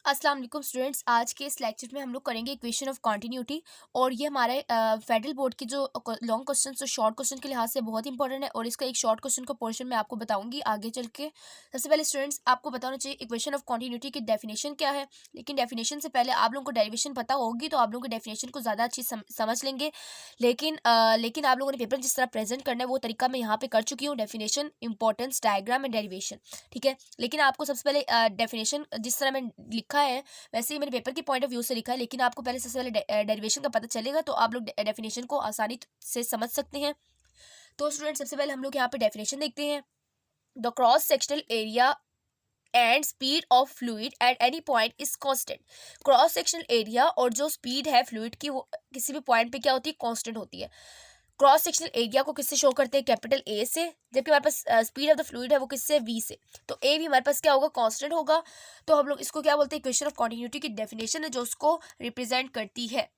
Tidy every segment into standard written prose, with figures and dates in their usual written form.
अस्सलाम वालेकुम स्टूडेंट्स। आज के इस लेक्चर में हम लोग करेंगे इक्वेशन ऑफ कॉन्टिन्यूटी। और ये हमारे फेडरल बोर्ड के जो लॉन्ग क्वेश्चन और शॉर्ट क्वेश्चन के लिहाज से बहुत इंपॉर्टेंट है। और इसका एक शॉर्ट क्वेश्चन का पोर्शन मैं आपको बताऊंगी आगे चल के। सबसे पहले स्टूडेंट्स आपको बताना चाहिए इक्वेशन ऑफ कॉन्टिन्यूटी की डेफिनेशन क्या है। लेकिन डेफिनेशन से पहले आप लोगों को डेरिवेशन पता होगी तो आप लोगों को डेफिनेशन को ज़्यादा अच्छी समझ लेंगे। लेकिन आप लोगों ने पेपर जिस तरह प्रेजेंट करना है वो तरीका मैं यहाँ पे कर चुकी हूँ। Definition, importance, diagram and derivation, ठीक है। लेकिन आपको सबसे पहले डेफिनेशन जिस तरह मैं लिखा है वैसे ही मैंने पेपर के पॉइंट ऑफ व्यू से लिखा है, लेकिन आपको पहले सबसे पहले डेरिवेशन का पता चलेगा तो आप लोग डेफिनेशन को आसानी से समझ सकते हैं। तो स्टूडेंट सबसे पहले हम लोग यहाँ पे डेफिनेशन देखते हैं। The cross sectional area and speed of fluid at any point is constant. Cross sectional area और जो स्पीड है फ्लूइड की वो किसी भी पॉइंट पे क्या होती है, कांस्टेंट होती है। क्रॉस सेक्शनल एरिया को किससे शो करते हैं, कैपिटल ए से, जबकि हमारे पास स्पीड ऑफ द फ्लूइड है वो किससे, वी से। तो ए भी हमारे पास क्या होगा, कांस्टेंट होगा। तो हम लोग इसको क्या बोलते हैं, इक्वेशन ऑफ कॉन्टिन्यूटी की डेफिनेशन है जो उसको रिप्रेजेंट करती है,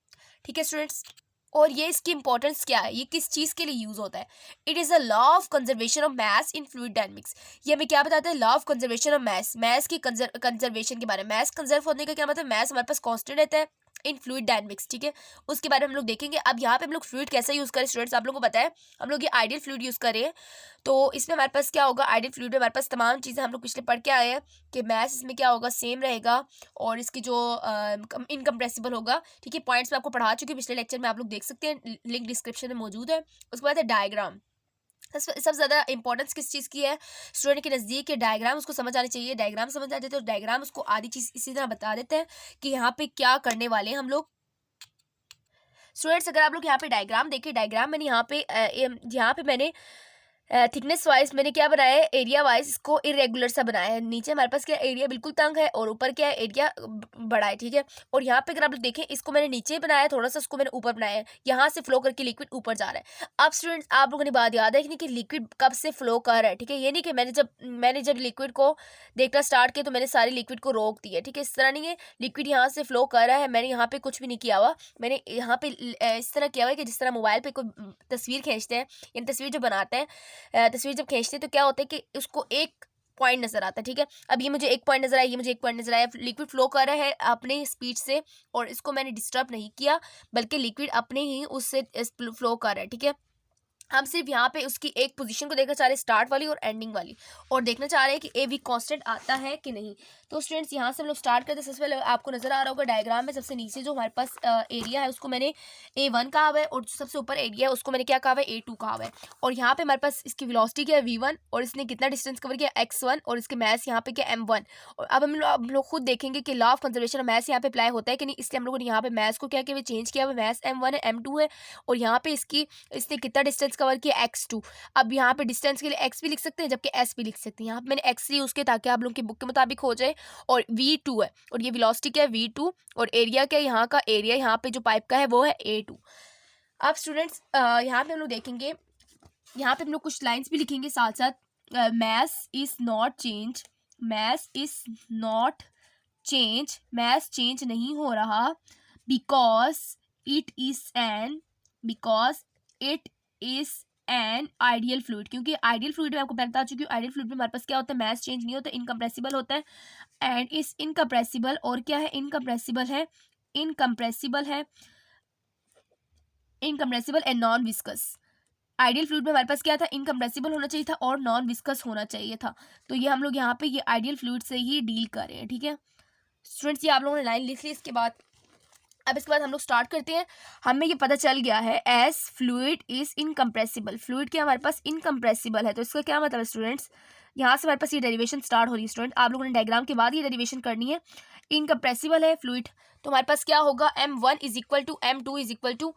ठीक है स्टूडेंट्स। और ये इसकी इंपॉर्टेंस क्या है, ये किस चीज़ के लिए यूज होता है। It is a law of conservation of mass in fluid dynamics. ये हमें क्या बताता है, law of conservation of mass, mass की कंजर्वेशन के बारे में। मैस कंजर्व होने का क्या मतलब, मैस हमारे पास कांस्टेंट रहता है इन फ्लूइड डायनेमिक्स, ठीक है। उसके बारे में हम लोग देखेंगे। अब यहाँ पे हम लोग फ्लूइड कैसे यूज़ करें स्टूडेंट्स, आप लोगों को पता है हम लोग ये आइडियल फ्लूइड यूज़ कर रहे हैं। तो इसमें हमारे पास क्या होगा, आइडियल फ्लूइड में हमारे पास तमाम चीज़ें हम लोग पिछले पढ़ के आए हैं कि मैस इसमें क्या होगा, सेम रहेगा। और इसकी जो इनकम्प्रेसिबल होगा, ठीक है। पॉइंट्स मैं आपको पढ़ा चुकी हूँ पिछले लेक्चर में, आप लोग देख सकते हैं, लिंक डिस्क्रिप्शन में मौजूद है। उसके बाद है डायग्राम। सबसे ज़्यादा इंपॉर्टेंस किस चीज़ की है स्टूडेंट के नज़दीक, के डायग्राम उसको समझ आनी चाहिए। डायग्राम समझ आ जाते तो डायग्राम उसको आधी चीज़ इसी तरह बता देते हैं कि यहाँ पे क्या करने वाले हैं हम लोग। स्टूडेंट्स अगर आप लोग यहाँ पे डायग्राम देखें, डायग्राम मैंने यहाँ पे मैंने थिकनेस वाइज मैंने क्या बनाया है, एरिया वाइज इसको इरेगुलर सा बनाया है। नीचे हमारे पास क्या एरिया बिल्कुल तंग है और ऊपर क्या है, एरिया बड़ा है, ठीक है। और यहाँ पे अगर आप लोग देखें, इसको मैंने नीचे बनाया थोड़ा सा, इसको मैंने ऊपर बनाया है। यहाँ से फ्लो करके लिक्विड ऊपर जा रहा है। अब स्टूडेंट्स आप लोगों ने बात याद है कि लिक्विड कब से फ्लो कर रहा है, ठीक है। ये नहीं कि मैंने जब लिक्विड को देखना स्टार्ट किया तो मैंने सारे लिक्विड को रोक दिया, ठीक है। इस तरह नहीं है, लिक्विड यहाँ से फ्लो कर रहा है, मैंने यहाँ पे कुछ भी नहीं किया हुआ। मैंने यहाँ पे इस तरह किया हुआ है कि जिस तरह मोबाइल पे कोई तस्वीर खींचते हैं, यानी तस्वीर जो बनाते हैं, तस्वीर जब खींचते हैं तो क्या होता है कि उसको एक पॉइंट नजर आता है, ठीक है। अब ये मुझे एक पॉइंट नजर आया, ये मुझे एक पॉइंट नजर आया। लिक्विड फ्लो कर रहा है अपने स्पीड से और इसको मैंने डिस्टर्ब नहीं किया, बल्कि लिक्विड अपने ही उससे फ्लो कर रहा है, ठीक है। हम सिर्फ यहाँ पे उसकी एक पोजीशन को देखना चाह रहे हैं, स्टार्ट वाली और एंडिंग वाली, और देखना चाह रहे हैं कि ए भी कांस्टेंट आता है कि नहीं। तो स्टूडेंट्स यहाँ से हम लोग स्टार्ट करते हैं। सबसे पहले आपको नजर आ रहा होगा डायग्राम में सबसे नीचे जो हमारे पास एरिया है उसको मैंने A1 कहा हुआ है, और जो सबसे ऊपर एरिया है उसको मैंने क्या कहा हुआ है, A2 कहा हुआ है। और यहाँ पे हमारे पास इसकी वेलोसिटी क्या है, V1, और इसने कितना डिस्टेंस कवर किया, X1, और इसके मैस यहाँ पे क्या, M1। और अब हम लोग खुद देखेंगे कि law of conservation of mess यहाँ पे अप्लाई होता है कि नहीं, इसलिए हम लोगों ने यहाँ पे मैस को क्या किया, चेंज किया हुआ। मैस M1 है, M2 है, और यहाँ पे इसने कितना डिस्टेंस कवर किया, X2। अब यहाँ पे डिस्टेंस के लिए एक्स भी लिख सकते हैं जबकि एस भी लिख सकते हैं। यहाँ पे मैंने एक्स यूज किया ताकि आप लोगों की बुक के मुताबिक हो जाए। और V2 है, और ये वेलोसिटी क्या है, V2, और एरिया क्या है, यहाँ का एरिया यहाँ पे जो पाइप का है वो है A2। अब स्टूडेंट्स यहाँ पे हम लोग देखेंगे, यहाँ पे हम लोग कुछ लाइन्स भी लिखेंगे साथ साथ। Mass is not change, mass is not change, mass change नहीं हो रहा, because it is an ideal fluid. क्योंकि आइडियल फ्लूइड में आपको पहले बता चुकी हूँ, आइडियल फ्लूइड में हमारे पास क्या होता है, मैस चेंज नहीं होता, इनकम्प्रेसिबल होता है। एंड इस इनकम्प्रेसिबल, और क्या है, इनकम्प्रेसिबल है, incompressible and non viscous. Ideal fluid में हमारे पास क्या था, इनकम्प्रेसिबल होना चाहिए था और नॉन विस्कस होना चाहिए था। तो ये हम लोग यहाँ पे ये आइडियल फ्लूइड से ही डील कर रहे हैं, ठीक है स्टूडेंट्स। ये आप लोगों ने लाइन लिख ली। इसके बाद हम लोग स्टार्ट करते हैं। हमें ये पता चल गया है S fluid is incompressible, fluid क्या हमारे पास इनकम्प्रेसिबल है। तो इसका क्या मतलब है स्टूडेंट्स, यहाँ से हमारे पास ये डेरिवेशन स्टार्ट हो रही है। स्टूडेंट आप लोगों ने डायग्राम के बाद ये डेरिवेशन करनी है। इनकम्प्रेसिबल है फ्लूइड, तो हमारे पास क्या होगा, M1 is equal to M2 is equal to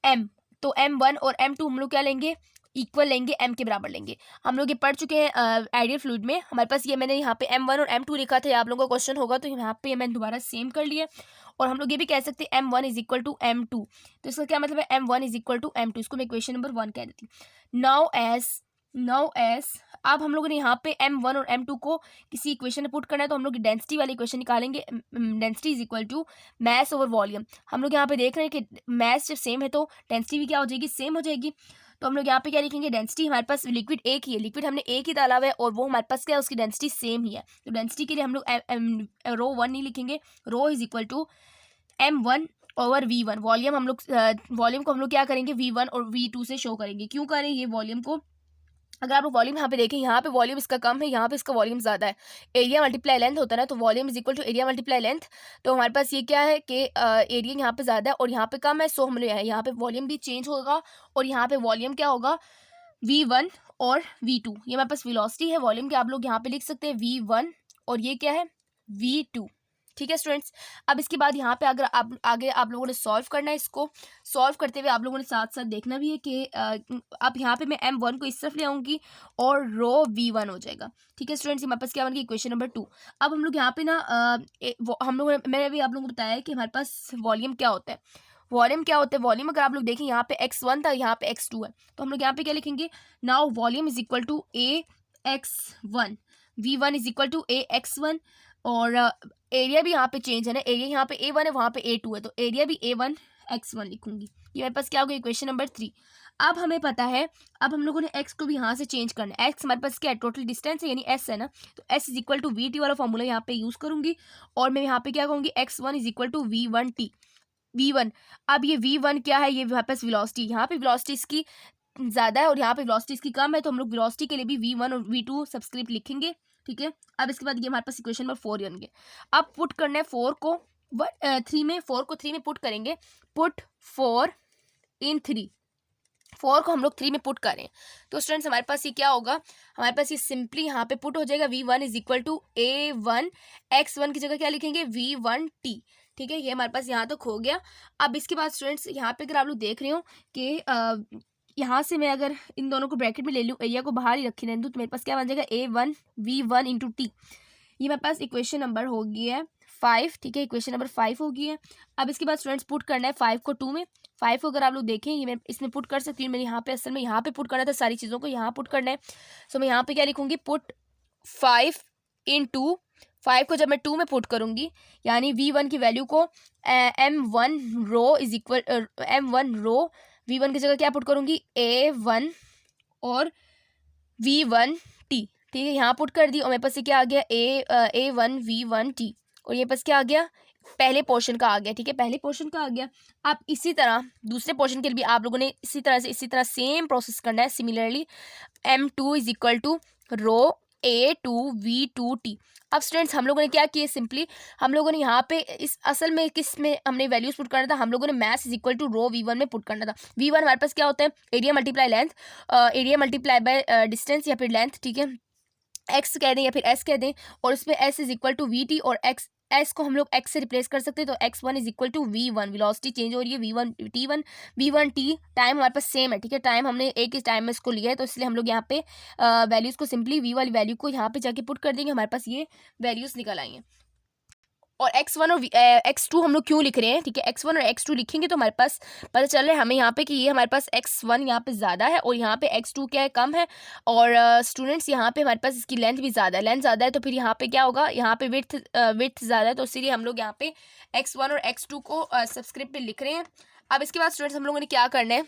M। तो M1 और M2 हम लोग क्या लेंगे, इक्वल लेंगे, M के बराबर लेंगे। हम लोग ये पढ़ चुके हैं आइडियल फ्लूइड में। हमारे पास ये मैंने यहाँ पे M1 और M2 लिखा था, आप लोगों का क्वेश्चन होगा तो यहाँ पे मैंने दोबारा सेम कर लिया। और हम लोग ये भी कह सकते हैं M1 is equal to M2। तो इसका क्या मतलब है, M1 is equal to M2, इसको मैं इक्वेशन नंबर 1 कह देती हूँ। नाउ एस अब हम लोगों ने यहाँ पे M1 और M2 को किसी इक्वेशन में पुट करना है, तो हम लोग डेंसिटी वाली इक्वेशन निकालेंगे। Density is equal to mass over volume. हम लोग यहाँ पे देख रहे हैं कि मैस जब सेम है तो डेंसिटी भी क्या हो जाएगी, सेम हो जाएगी। तो हम लोग यहाँ पे क्या लिखेंगे, डेंसिटी हमारे पास लिक्विड एक ही है, लिक्विड हमने एक ही डाला हुआ है और वो हमारे पास क्या है, उसकी डेंसिटी सेम ही है। तो डेंसिटी के लिए हम लोग रो वन नहीं लिखेंगे, rho is equal to m1 over v1। Volume हम लोग वॉल्यूम को हम लोग क्या करेंगे, v1 और v2 से शो करेंगे। क्यों करेंगे वॉल्यूम को, अगर आप वॉल्यूम यहाँ पे देखें, यहाँ पे वॉल्यूम इसका कम है, यहाँ पे इसका वॉल्यूम ज़्यादा है। एरिया मल्टीप्लाई लेंथ होता है ना, तो volume is equal to area multiply length. तो हमारे पास ये क्या है कि एरिया यहाँ पे ज़्यादा है और यहाँ पे कम है, सो हम लोग यहाँ पे वॉल्यूम भी चेंज होगा और यहाँ पे वॉल्यूम क्या होगा, v1 और v2। ये हमारे पास वेलोसिटी है, वॉल्यूम के आप लोग यहाँ पे लिख सकते हैं v1 और ये क्या है v2। ठीक है स्टूडेंट्स। अब इसके बाद यहाँ पे अगर आप आगे आप लोगों ने सॉल्व करना है, इसको सॉल्व करते हुए आप लोगों ने साथ साथ देखना भी है कि अब यहाँ पे मैं m1 को इस तरफ ले आऊँगी और रो v1 हो जाएगा। ठीक है स्टूडेंट्स, हमारे पास क्या बन गई इक्वेशन नंबर 2। अब हम लोग यहाँ पे ना हम लोग मैंने अभी आप लोगों को बताया है कि हमारे पास वॉल्यूम क्या होता है। वॉल्यूम क्या होता है, वॉल्यूम अगर आप लोग देखें यहाँ पे x1 था, यहाँ पे x2 है, तो हम लोग यहाँ पे क्या लिखेंगे, now volume is equal to a x1, v1 is equal to a x1। और एरिया भी यहाँ पे चेंज है ना, एरिया यहाँ पे a1 है, वहाँ पे a2 है, तो एरिया भी a1 x1 लिखूंगी। ये मेरे पास क्या हो गया इक्वेशन नंबर 3। अब हमें पता है, अब हम लोगों ने x को भी यहाँ से चेंज करना है। x हमारे पास क्या है, टोटल डिस्टेंस है यानी s है ना, तो s is equal to vt वाला फॉर्मूला यहाँ पे यूज करूंगी और मैं यहाँ पे क्या कहूँगी, x1 is equal to v1t। v1, अब ये v1 क्या है, ये हमारे पास वेलोसिटी, यहाँ पे वेलोसिटी इसकी ज़्यादा है और यहाँ पे वेलोसिटी इसकी कम है, तो हम लोग वेलोसिटी के लिए भी v1 और v2 सब्सक्रिप्ट लिखेंगे। ठीक है, अब इसके बाद ये हमारे पास इक्वेशन नंबर 4 बन गए। अब पुट करना है 4 को 3 में पुट करेंगे, पुट 4 इन 3, 4 को हम लोग 3 में पुट करें तो स्टूडेंट्स हमारे पास ये क्या होगा, हमारे पास ये सिंपली यहाँ पे पुट हो जाएगा, v1 is equal to a1 x1 की जगह क्या लिखेंगे v1t। ठीक है, ये हमारे पास यहाँ तक हो गया। अब इसके बाद स्टूडेंट्स यहाँ पे अगर आप लोग देख रहे हो कि यहाँ से मैं अगर इन दोनों को ब्रैकेट में ले लूँ, एरिया को बाहर ही रखी रहने दूँ, तो मेरे पास क्या बन जाएगा a1 v1 इंटू टी। ये मेरे पास इक्वेशन नंबर हो गया है 5। ठीक है, इक्वेशन नंबर 5 हो गई है। अब इसके बाद स्टूडेंट्स पुट करना है 5 को 2 में। 5 को अगर आप लोग देखें, ये मैं इसमें पुट कर सकती हूँ, मैंने यहाँ पे असल में यहाँ पे पुट करना था, सारी चीज़ों को यहाँ पुट करना है। सो मैं यहाँ पे क्या लिखूँगी, पुट 5 इन 2। 5 को जब मैं 2 में पुट करूँगी, यानी v1 की वैल्यू को m1 row is equal m1 row, v1 की जगह क्या पुट करूँगी a1 और v1 t। ठीक है, यहाँ पुट कर दी और मेरे पास ये क्या आ गया a1 v1 t और ये पास क्या आ गया, पहले पोर्शन का आ गया। ठीक है, पहले पोर्शन का आ गया। अब इसी तरह दूसरे पोर्शन के लिए भी आप लोगों ने इसी तरह सेम प्रोसेस करना है। Similarly m2 is equal to rho a2 v2t। अब स्टूडेंट्स हम लोगों ने क्या किया, सिंपली हम लोगों ने यहाँ पे इस असल में किस में हमने वैल्यूज पुट करना था, हम लोगों ने mass is equal to rho v1 में पुट करना था। v1 हमारे पास क्या होता है, area multiply length, area multiply by distance या फिर लेंथ। ठीक है, x कह दें या फिर s कह दें, और उसमें s is equal to v t और x s को हम लोग x से रिप्लेस कर सकते हैं, तो x1 is equal to v1, velocity change हो रही है v1 t1 v1 t, time हमारे पास सेम है। ठीक है, टाइम हमने एक ही टाइम में इसको लिया है, तो इसलिए हम लोग यहाँ पे वैल्यूज़ को सिंपली v वाली वैल्यू को यहाँ पे जाके पुट कर देंगे, हमारे पास ये वैल्यूज़ निकल आएंगे। और x1 और x2 हम लोग क्यों लिख रहे हैं, ठीक है, x1 और x2 लिखेंगे तो हमारे पास पता चल रहा है हमें यहाँ पे कि ये हमारे पास x1 यहाँ पे ज़्यादा है और यहाँ पे x2 क्या है, कम है। और स्टूडेंट्स यहाँ पे हमारे पास इसकी लेंथ भी ज़्यादा है, लेंथ ज़्यादा है तो फिर यहाँ पे क्या होगा, यहाँ पे विड्थ ज़्यादा है, तो इसीलिए हम लोग यहाँ पे x1 और x2 को सब्सक्रिप्ट में लिख रहे हैं। अब इसके बाद स्टूडेंट्स हम लोगों ने क्या करना है,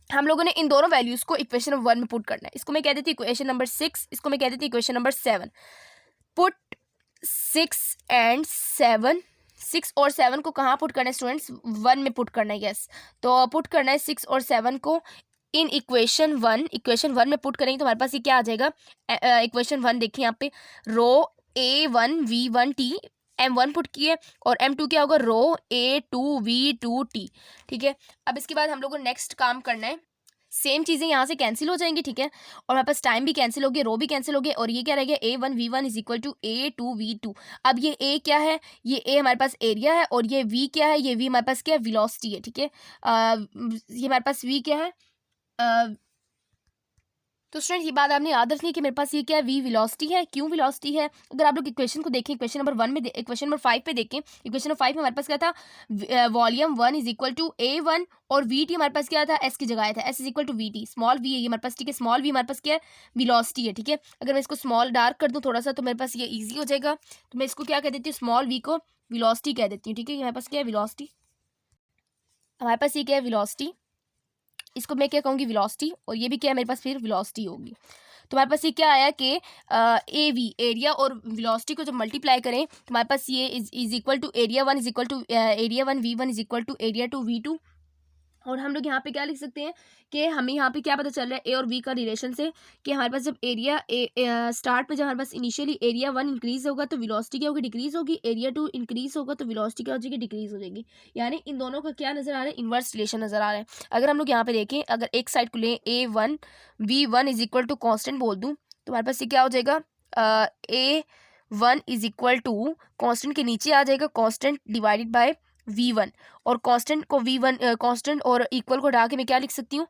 हम लोगों ने इन दोनों वैल्यूज़ को इक्वेशन नंबर 1 में पुट करना है। इसको मैं कह देती हूँ इक्वेशन नंबर 6, इसको मैं कह देती हूँ इक्वेशन नंबर 7। पुट 6 एंड 7, 6 और 7 को कहाँ पुट करना है स्टूडेंट्स, 1 में पुट करना है। यस, तो पुट करना है 6 और 7 को इन इक्वेशन 1 में पुट करेंगे तो हमारे पास ये क्या आ जाएगा, इक्वेशन 1 देखिए यहाँ पे, रो a1 v1 t, m1 put किए और m2 क्या होगा, रो a2 v2 t। ठीक है, अब इसके बाद हम लोग को नेक्स्ट काम करना है, सेम चीज़ें यहाँ से कैंसिल हो जाएंगी। ठीक है, और हमारे पास टाइम भी कैंसिल हो गया, रो भी कैंसिल हो गया, और ये क्या रह गया, a1 v1 is equal to a2 v2। अब ये a क्या है, ये a हमारे पास एरिया है और ये v क्या है, ये v हमारे पास क्या है, वेलोसिटी है। ठीक है, ये हमारे पास v क्या है, तो स्टूडेंट ये बात आपने याद रखनी है कि मेरे पास ये क्या है, v वेलोसिटी है। क्यों वेलोसिटी है, अगर आप लोग इक्वेशन को देखें, इक्वेशन नंबर 1 में इक्वेशन नंबर 5 पे देखें, इक्वेशन नंबर 5 में हमारे पास क्या था, volume 1 is equal to a1 और v t हमारे पास क्या था, s की जगह आया था, s is equal to v t, small v है ये हमारे पास। ठीक है, स्मॉल v हमारे पास क्या है, वेलोसिटी है। ठीक है, अगर मैं इसको स्मॉल डार्क कर दूँ थोड़ा सा तो मेरे पास ये ईजी हो जाएगा, तो मैं इसको क्या कह देती हूँ, स्मॉल v को वेलोसिटी कह देती हूँ। ठीक है, हमारे पास क्या है, वेलोसिटी, हमारे पास ये क्या है, वेलोसिटी। इसको मैं क्या कहूँगी, वेलोसिटी, और ये भी क्या है मेरे पास फिर वेलोसिटी होगी। तो हमारे पास ये क्या आया कि ए वी, एरिया और वेलोसिटी को जब मल्टीप्लाई करें तो हमारे पास ये is equal to area one is equal to area one v one is equal to area two v two. और हम लोग यहाँ पे क्या लिख सकते हैं कि हमें यहाँ पे क्या पता चल रहा है ए और वी का रिलेशन से, कि हमारे पास जब एरिया स्टार्ट पे जब हमारे पास इनिशियली एरिया वन इंक्रीज होगा तो वेलोसिटी क्या होगी, डिक्रीज होगी। एरिया टू इंक्रीज होगा तो वेलोसिटी क्या हो जाएगी, डिक्रीज हो जाएगी। यानी इन दोनों का क्या नजर आ रहा है, इन्वर्स रिलेशन नजर आ रहा है। अगर हम लोग यहाँ पे देखें, अगर एक साइड को लें A one v one is equal to constant बोल दूँ तो हमारे पास ये क्या हो जाएगा, A one is equal to constant के नीचे आ जाएगा constant divided by v one, और कांस्टेंट को वी वन कांस्टेंट और इक्वल को हटा के मैं क्या लिख सकती हूँ,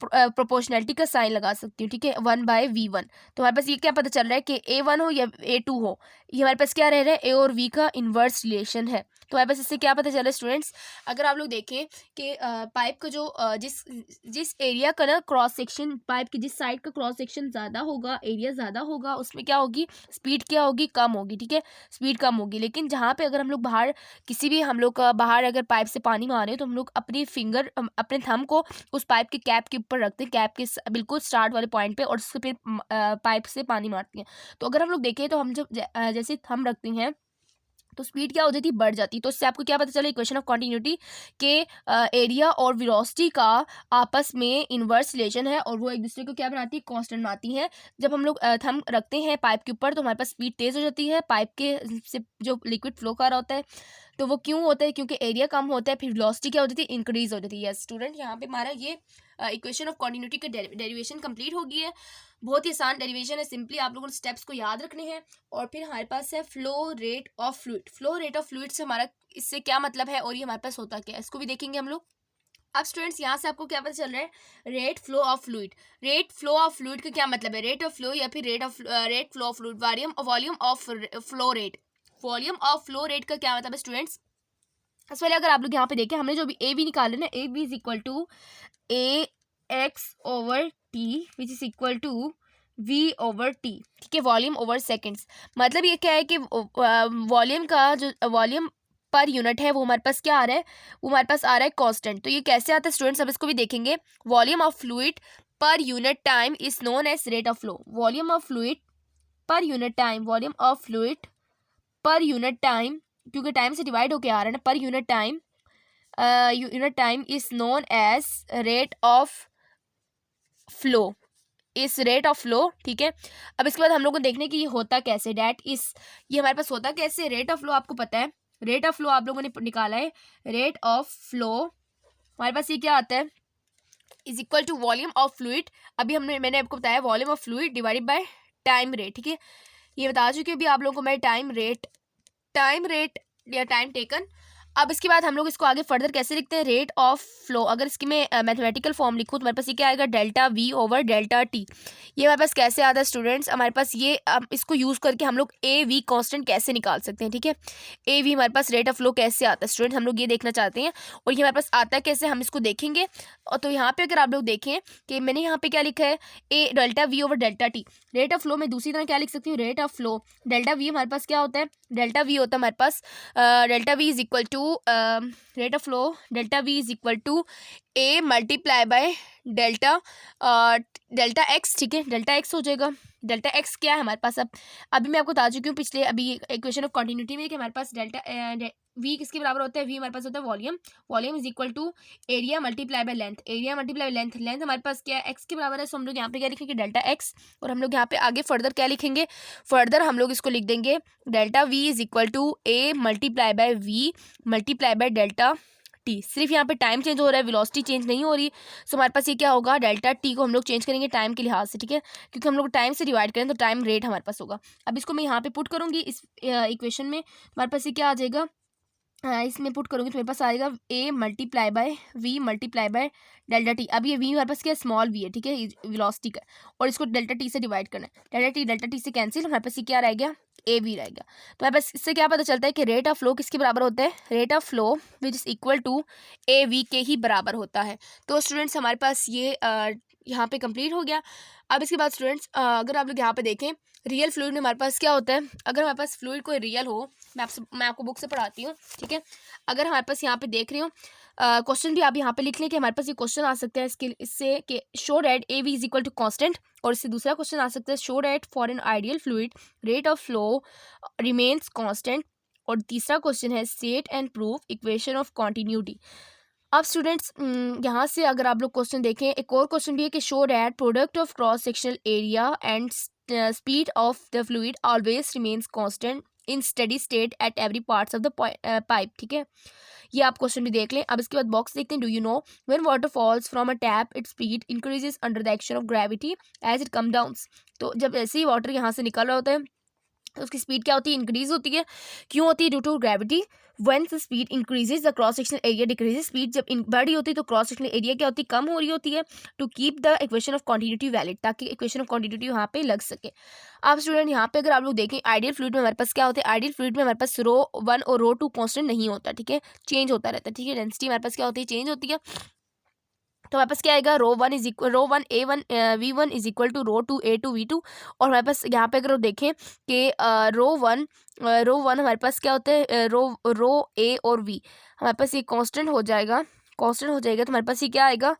प्रोपोर्शनैलिटी का साइन लगा सकती हूँ, ठीक है, 1/v1। तो हमारे पास ये क्या पता चल रहा है कि A1 हो या A2 हो, ये हमारे पास क्या रह रहा है, ए और वी का इन्वर्स रिलेशन है। तो हमारे पास इससे क्या पता चल रहा है स्टूडेंट्स, अगर आप लोग देखें कि पाइप का जो जिस एरिया का ना क्रॉस सेक्शन, पाइप की जिस साइड का क्रॉस सेक्शन ज़्यादा होगा, एरिया ज़्यादा होगा, उसमें क्या होगी, स्पीड क्या होगी, कम होगी, ठीक है, स्पीड कम होगी। लेकिन जहाँ पे अगर हम लोग बाहर किसी भी हम लोग बाहर अगर पाइप से पानी मारे तो हम लोग अपनी फिंगर अपने थंब को उस पाइप के कैप के ऊपर रखते हैं, कैप के बिल्कुल स्टार्ट वाले पॉइंट पे, और उससे फिर पाइप से पानी मारते हैं। तो अगर हम लोग देखें तो हम जब जैसे थंब रखते हैं तो स्पीड क्या हो जाती है, बढ़ जाती है। तो इससे आपको क्या पता चला, इक्वेशन ऑफ कॉन्टिन्यूटी के एरिया और वेलोसिटी का आपस में इन्वर्स रिलेशन है, और वो एक दूसरे को क्या बनाती है, कांस्टेंट बनाती है। जब हम लोग थंब रखते हैं पाइप के ऊपर तो हमारे पास स्पीड तेज हो जाती है, पाइप के से जो लिक्विड फ्लो कर रहा होता है। तो वो क्यों होता है, क्योंकि एरिया कम होता है, फिर वेलोसिटी क्या हो जाती है, इंक्रीज हो जाती है। यस स्टूडेंट, यहाँ पे हमारा ये इक्वेशन ऑफ कॉन्टिन्यूटी का डेरिवेशन कंप्लीट हो गई है। बहुत ही आसान डेरिवेशन है, सिंपली आप लोगों ने स्टेप्स को याद रखने हैं। और फिर हमारे पास है flow rate of fluid. Flow rate of fluid से हमारा इससे क्या मतलब है और ये हमारे पास होता क्या है, इसको भी देखेंगे हम लोग। अब स्टूडेंट्स यहाँ से आपको क्या पता चल रहा है, rate flow of fluid. Rate flow of fluid का क्या मतलब है, रेट ऑफ फ्लो या फिर rate flow of fluid, volume of flow rate. Volume of flow rate का क्या मतलब है स्टूडेंट्स, सबसे पहले अगर आप लोग यहाँ पे देखें, हमने जो भी ए बी निकाले ना, A B is equal to A x over t which is equal to v over t, ठीक है, वॉल्यूम ओवर सेकेंड्स। मतलब ये क्या है कि वॉल्यूम का जो वॉल्यूम पर यूनिट है वो हमारे पास क्या आ रहा है, वो हमारे पास आ रहा है कांस्टेंट। तो ये कैसे आता है स्टूडेंट्स, अब इसको भी देखेंगे। Volume of fluid per unit time is known as rate of flow. Volume of fluid per unit time, volume of fluid per unit time, क्योंकि टाइम से डिवाइड होके आ रहा है ना, per unit time is known as rate of flow, इस rate of flow, ठीक है। अब इसके बाद हम लोग को देखने की ये होता कैसे, डैट इस ये हमारे पास होता कैसे, रेट ऑफ फ्लो आपको पता है, रेट ऑफ फ्लो आप लोगों ने निकाला है। रेट ऑफ फ्लो हमारे पास ये क्या आता है, is equal to volume of fluid. अभी मैंने आपको बताया volume of fluid divided by time rate, ठीक है, ये बता चुकी हूँ अभी आप लोगों को मैं, टाइम रेट या टाइम टेकन। अब इसके बाद हम लोग इसको आगे फर्दर कैसे लिखते हैं, रेट ऑफ फ्लो। अगर इसकी मैं मैथमेटिकल फॉर्म लिखूँ तो हमारे पास ये क्या आएगा, delta v over delta T. ये हमारे पास कैसे आता है स्टूडेंट्स, हमारे पास ये इसको यूज़ करके हम लोग ए वी कॉन्स्टेंट कैसे निकाल सकते हैं, ठीक है। ए वी हमारे पास रेट ऑफ फ्लो कैसे आता है स्टूडेंट्स, हम लोग ये देखना चाहते हैं, और ये हमारे पास आता है कैसे, हम इसको देखेंगे। और तो यहाँ पे अगर आप लोग देखें कि मैंने यहाँ पे क्या लिखा है, A delta v over delta t. Rate of flow में दूसरी तरह क्या लिख सकती हूँ, rate of flow delta v हमारे पास क्या होता है, डेल्टा वी होता है हमारे पास delta v is equal to rate of flow, delta v is equal to A multiply by delta x, ठीक है, डेल्टा एक्स हो जाएगा। डेल्टा एक्स क्या है हमारे पास, अब अभी मैं आपको बता चुकी हूँ पिछले अभी इक्वेशन ऑफ कंटिन्यूटी में कि हमारे पास डेल्टा वी किसके बराबर होता है, वी हमारे पास होता है volume. Volume is equal to area multiply by length, area multiply by length. Length हमारे पास क्या है, एक्स के बराबर है, सो हम लोग यहाँ पे क्या लिखेंगे, डेल्टा एक्स। और हम लोग यहाँ पे आगे फर्दर क्या लिखेंगे, फर्दर हम लोग इसको लिख देंगे delta v is equal to A multiply by v multiply by delta t. सिर्फ यहाँ पे टाइम चेंज हो रहा है, वेलोसिटी चेंज नहीं हो रही। सो हमारे पास ये क्या होगा, डेल्टा टी को हम लोग चेंज करेंगे टाइम के लिहाज से, ठीक है, क्योंकि हम लोग टाइम से डिवाइड करें तो टाइम रेट हमारे पास होगा। अब इसको मैं यहाँ पे पुट करूँगी इस इक्वेशन में, हमारे पास ये क्या आ जाएगा, इसमें पुट करूँगी तो मेरे पास आएगा A multiply by v multiply by delta t. अब ये वी हमारे पास क्या है, स्मॉल वी है, ठीक है, वेलोसिटी का, और इसको डेल्टा टी से डिवाइड करना है। डेल्टा टी से कैंसिल, हमारे पास ये क्या रह गया, ए वी रह गया। तो हमारे पास इससे क्या पता चलता है कि रेट ऑफ फ्लो किसके बराबर होता है, rate of flow which is equal to A v के ही बराबर होता है। तो स्टूडेंट्स हमारे पास ये यहाँ पे कंप्लीट हो गया। अब इसके बाद स्टूडेंट्स अगर आप लोग यहाँ पे देखें रियल फ्लूइड में हमारे पास क्या होता है, अगर हमारे पास फ्लूइड कोई रियल हो, मैं आपको बुक से पढ़ाती हूँ, ठीक है। अगर हमारे पास यहाँ पे देख रही हूँ क्वेश्चन भी आप यहाँ पे लिख लें कि हमारे पास ये क्वेश्चन आ सकता है इससे कि show that A v is equal to constant, और इससे दूसरा क्वेश्चन आ सकता है show that for an ideal fluid rate of flow remains constant, और तीसरा क्वेश्चन है state and prove equation of continuity. अब स्टूडेंट्स यहाँ से अगर आप लोग क्वेश्चन देखें, एक और क्वेश्चन भी है कि show that product of cross sectional area and speed of the fluid always remains constant in steady state at every parts of the pipe, ठीक है। ये आप क्वेश्चन भी देख लें। अब इसके बाद बॉक्स देखते हैं, do you know when water falls from a tap its speed increases under the action of gravity as it come down. तो जब ऐसे ही वाटर यहाँ से निकल रहा होता है तो उसकी स्पीड क्या होती है, इंक्रीज होती है। क्यों होती है? Due to gravity. When the speed increases the cross sectional area decreases. Speed जब बढ़ रही होती है तो क्रॉस सेक्शनल एरिया क्या होती है, कम हो रही होती है, to keep the equation of continuity valid, ताकि इक्वेशन ऑफ कॉन्टिन्यूटी वहाँ पे लग सके। अब स्टूडेंट यहाँ पे अगर आप लोग देखें आइडियल फ्लूइड में हमारे पास क्या होता है, आइडियल फ्लूइड में हमारे पास रो 1 और रो 2 कांस्टेंट नहीं होता, ठीक है, चेंज होता रहता है, ठीक है। डेंसिटी हमारे पास क्या होती है, चेंज होती है। तो हमारे पास क्या आएगा, rho 1 is equal rho 1 A1 V1 is equal to rho 2 A2 V2। और हमारे पास यहाँ पे अगर आप देखें कि रो वन हमारे पास क्या होता है, रो A और V हमारे पास ये कांस्टेंट हो जाएगा, तो हमारे पास ये क्या आएगा,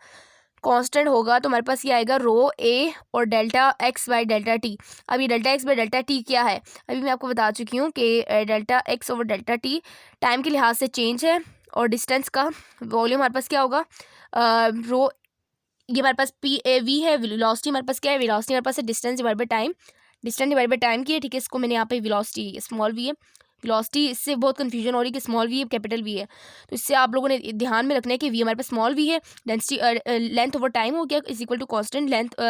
कांस्टेंट होगा। तो हमारे पास ये आएगा रो ए और delta x by delta t. अब ये delta x by delta T क्या है, अभी मैं आपको बता चुकी हूँ कि delta x over delta T time के लिहाज से चेंज है, और डिस्टेंस का वॉल्यूम हमारे पास क्या होगा, रो ये हमारे पास पी ए वी है, वेलोसिटी हमारे पास क्या है, वेलोसिटी हमारे पास है distance divide by time, distance divide by time की है, ठीक है। इसको मैंने यहाँ पे वेलोसिटी स्मॉल वी है, वेलोसिटी इससे बहुत कंफ्यूजन हो रही है कि स्मॉल वी है कैपिटल वी है, तो इससे आप लोगों ने ध्यान में रखना है कि वी हमारे पास स्मॉल वी है, डेंसिटी लेंथ ओवर टाइम हो गया is equal to constant length.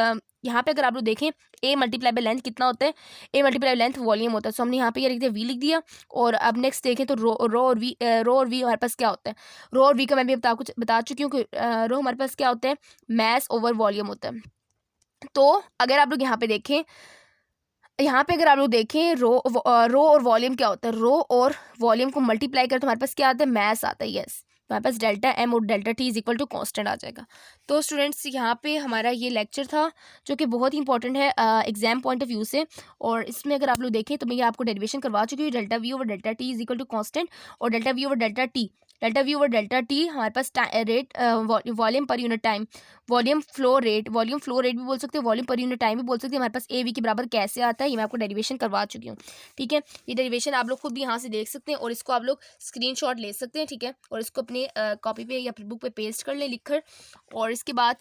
यहाँ पे अगर आप लोग देखें ए मल्टीप्लाई बाय लेंथ कितना होता है, ए मल्टीप्लाई लेंथ वॉल्यूम होता है, तो हमने यहाँ पे क्या लिख दिया, वी लिख दिया। और अब नेक्स्ट देखें तो रो और वी हमारे पास क्या होता है, रो और वी का मैं भी बता चुकी हूँ कि रो हमारे पास क्या होता है, मैस ओवर वॉल्यूम होता है। तो अगर आप लोग यहाँ पे देखें, रो और वॉल्यूम क्या होता है, रो और वॉल्यूम को मल्टीप्लाई कर तो हमारे पास क्या आता है, मैस आता है, यस। हमारे पास डेल्टा एम और delta t is equal to constant आ जाएगा। तो स्टूडेंट्स यहाँ पे हमारा ये लेक्चर था जो कि बहुत ही इंपॉर्टेंट है एग्जाम पॉइंट ऑफ व्यू से, और इसमें अगर आप लोग देखें तो मैं ये आपको डेरिवेशन करवा चुकी हूँ, delta v over delta t is equal to constant, और delta v over delta t हमारे पास rate volume per unit time, volume flow rate भी बोल सकते हैं, वॉल्यूम पर यूनिट टाइम भी बोल सकते हैं, हमारे पास ए वी के बराबर कैसे आता है, ये मैं आपको डेरिवेशन करवा चुकी हूँ, ठीक है। ये डेरिवेशन आप लोग खुद भी यहाँ से देख सकते हैं, और इसको आप लोग स्क्रीनशॉट ले सकते हैं, ठीक है, और इसको अपने कॉपी पे या बुक पे पेस्ट कर लें लिख कर। और इसके बाद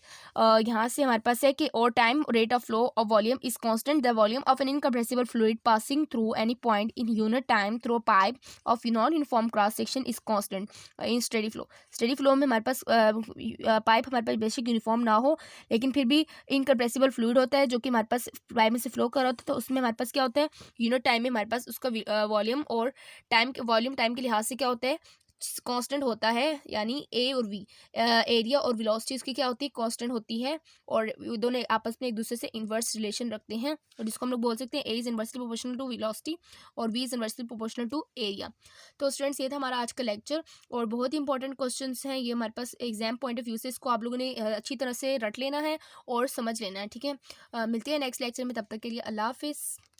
यहाँ से हमारे पास है कि और time rate of flow of volume is constant, the volume of an incompressible fluid passing through any point in unit time through pipe of non uniform cross section is constant in steady flow में हमारे पास pipe हमारे पास basic uniform ना हो, लेकिन फिर भी incompressible fluid होता है जो कि हमारे पास पाइप में से फ्लो कर रहा होता है, तो उसमें हमारे पास क्या होता है, यूनिट टाइम में हमारे पास उसका वॉल्यूम और टाइम के लिहाज से क्या होता है, कांस्टेंट होता है, यानी ए और वी एरिया और वेलोसिटी इसकी क्या होती है, कांस्टेंट होती है, और दोनों आपस में एक दूसरे से इन्वर्स रिलेशन रखते हैं, और जिसको हम लोग बोल सकते हैं A is inversely proportional to velocity और v is inversely proportional to area. तो स्टूडेंट्स ये था हमारा आज का लेक्चर, और बहुत ही इंपॉर्टेंट क्वेश्चंस हैं ये हमारे पास एग्जाम पॉइंट ऑफ व्यू से, इसको आप लोगों ने अच्छी तरह से रट लेना है और समझ लेना है, ठीक है। मिलते हैं नेक्स्ट लेक्चर में, तब तक के लिए अल्लाह हाफिज़।